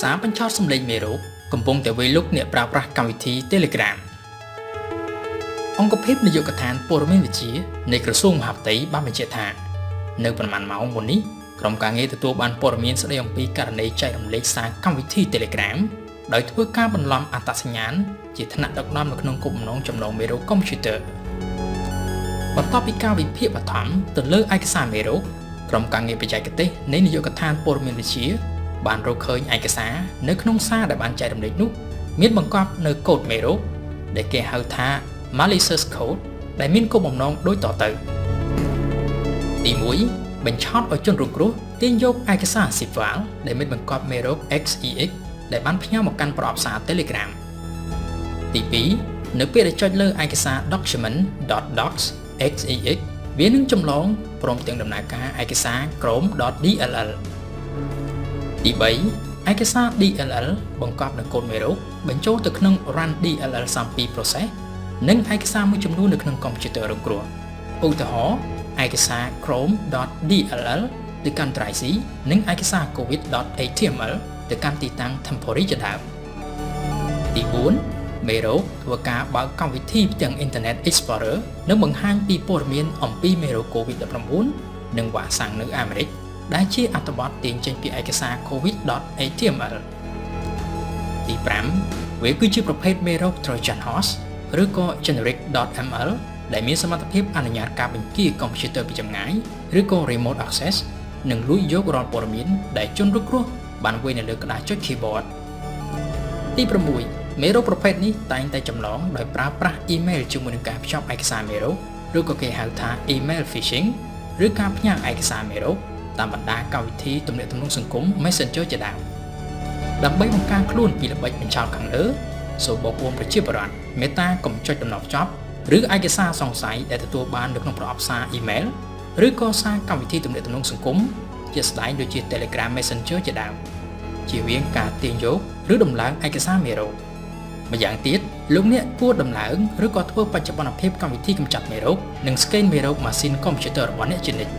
សារបញ្ឆោតសម្លេងមេរោគកំពុងតែវាយលុកអ្នកប្រើប្រាស់កម្មវិធី Telegram អង្គភាពនាយកដ្ឋានព័ត៌មានវិទ្យានៃក្រសួងមហាផ្ទៃបានបញ្ជាក់ថានៅប្រមាណម៉ោងមុននេះក្រុមការងារទទួលបានព័ត៌មានស្ដីអំពីករណីចែករំលែកសារកម្មវិធី Telegram ដោយធ្វើការបន្លំអត្តសញ្ញាណជាថ្នាក់ដឹកនាំនៅក្នុងគោលបំណងចម្លងមេរោគកុំព្យូទ័របន្ទាប់ពីការវិភាគបឋមទៅលើឯកសារមេរោគក្រុមការងារបច្ចេកទេសនៃនាយកដ្ឋានព័ត៌មានវិទ្យាបានរកឃើញឯកសារនៅក្នុងសារដែលបានចែករំលែកនោះមានបង្កប់នៅកូដមេរោគដែលគេហៅថា malicious code ដែលមានគោលបំណងដូចតទៅទី1បញ្ឆោតឲ្យជនរងគ្រោះទាញយកឯកសារ zip file ដែលមានបង្កប់មេរោគ XEX ដែលបានផ្ញើមកកាន់ប្រអប់សារ Telegram ទី2នៅពេលដែលចុចលើឯកសារ document.docs.xex វានឹងចម្លងព្រមទាំងដំណើរការឯកសារ chrome.dll ទី3ឯកសារ DLL បង្កប់នូវកូដមេរោគបញ្ចូលទៅក្នុង run DLL sample process និងឯកសារមួយចំនួននៅក្នុងកុំព្យូទ័ររងគ្រោះឧទាហរណ៍ឯកសារ chrome.dll ទៅកាន់ drive C និងឯកសារ covid.html ទៅកាន់ទីតាំង temporary ជាដើមទី4មេរោគធ្វើការបើកកម្មវិធីផ្ទាំង Internet Explorer និងបង្ហាញពីព័ត៌មានអំពីមេរោគ COVID-19 និងវ៉ាក់សាំងនៅអាមេរិកដែលជាអត្ថបទទាញចេញពីឯកសារ covid.html ទី5វាគឺជាប្រភេទមេរោគ Trojan Horse ឬក៏ generic.ml ដែលមានសមត្ថភាពអនុញ្ញាតការបញ្ជាកុំព្យូទ័រពីចម្ងាយឬក៏ remote access និងលួចយករាល់ព័ត៌មានដែលជនរងគ្រោះបានវាយនៅលើក្តារចុច keyboard ទី6មេរោគប្រភេទនេះតែងតែចម្លងដោយប្រើប្រាស់ email ជាមួយនឹងការភ្ជាប់ឯកសារមេរោគឬក៏គេហៅថា email phishing ឬការផ្ញើឯកសារមេរោគតាមបណ្ដាកម្មវិធីទំនាក់ទំនងសង្គម Messenger ជាដើមដើម្បីបង្ការខ្លួនពីល្បិចបញ្ឆោតខាងលើសូមបងប្អូនប្រជាពលរដ្ឋមេត្តាកុំចុចដំណោះចប់ឬឯកសារសង្ស័យដែលទទួលបាននៅក្នុងប្រអប់សារ email ឬក៏សារកម្មវិធីទំនាក់ទំនងសង្គមជាស្ដែងដូចជា Telegram Messenger ជាដើមជៀសវាងការទាញយកឬដំឡើងឯកសារមេរោគម្យ៉ាងទៀតលោកអ្នកគួរដំឡើងឬក៏ធ្វើបច្ចុប្បន្នភាពកម្មវិធីកម្ចាត់មេរោគនិង scan មេរោគម៉ាស៊ីនកុំព្យូទ័ររបស់អ្នកជានិច្ច